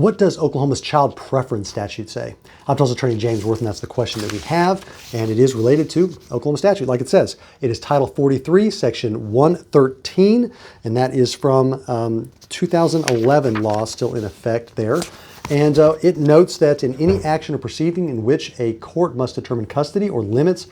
What does Oklahoma's child preference statute say? I'm Tulsa Attorney James Worth, and that's the question that we have, and it is related to Oklahoma statute, like it says. It is Title 43, Section 113, and that is from 2011 law, still in effect there. And it notes that in any action or proceeding in which a court must determine custody or limits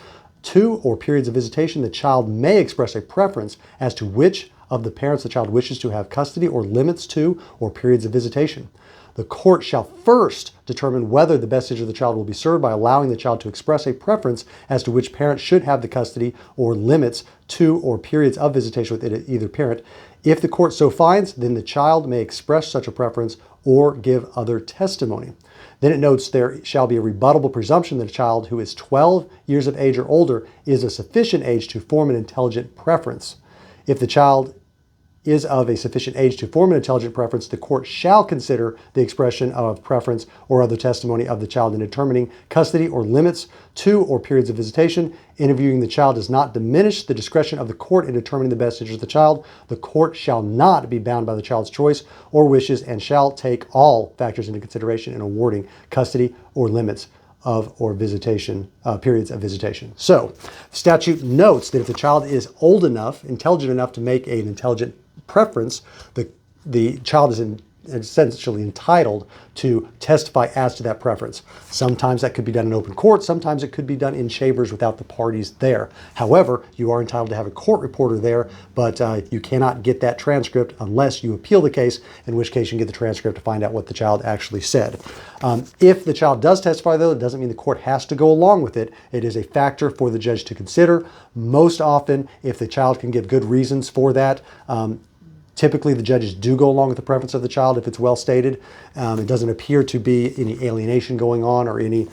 to or periods of visitation, the child may express a preference as to which of the parents the child wishes to have custody or limits to or periods of visitation. The court shall first determine whether the best interest of the child will be served by allowing the child to express a preference as to which parent should have the custody or limits to or periods of visitation with either parent. If the court so finds, then the child may express such a preference or give other testimony. Then it notes there shall be a rebuttable presumption that a child who is 12 years of age or older is of sufficient age to form an intelligent preference. If the child is of a sufficient age to form an intelligent preference, the court shall consider the expression of preference or other testimony of the child in determining custody or limits to or periods of visitation. Interviewing the child does not diminish the discretion of the court in determining the best interest of the child. The court shall not be bound by the child's choice or wishes and shall take all factors into consideration in awarding custody or limits of or visitation, periods of visitation. So the statute notes that if the child is old enough, intelligent enough to make an intelligent preference, the child is essentially entitled to testify as to that preference. Sometimes that could be done in open court. Sometimes it could be done in chambers without the parties there. However, you are entitled to have a court reporter there, but you cannot get that transcript unless you appeal the case, in which case you can get the transcript to find out what the child actually said. If the child does testify, though, it doesn't mean the court has to go along with it. It is a factor for the judge to consider. Most often, if the child can give good reasons for that, typically, the judges do go along with the preference of the child if it's well stated. It doesn't appear to be any alienation going on or any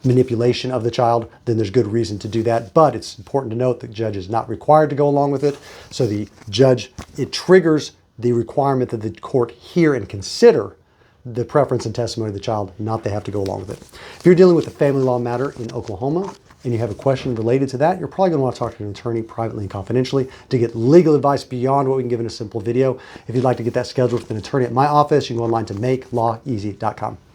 manipulation of the child, then there's good reason to do that. But it's important to note that the judge is not required to go along with it. So the judge, it triggers the requirement that the court hear and consider the preference and testimony of the child, not they have to go along with it. If you're dealing with a family law matter in Oklahoma, and you have a question related to that, you're probably going to want to talk to an attorney privately and confidentially to get legal advice beyond what we can give in a simple video. If you'd like to get that scheduled with an attorney at my office, you can go online to makelawEasy.com.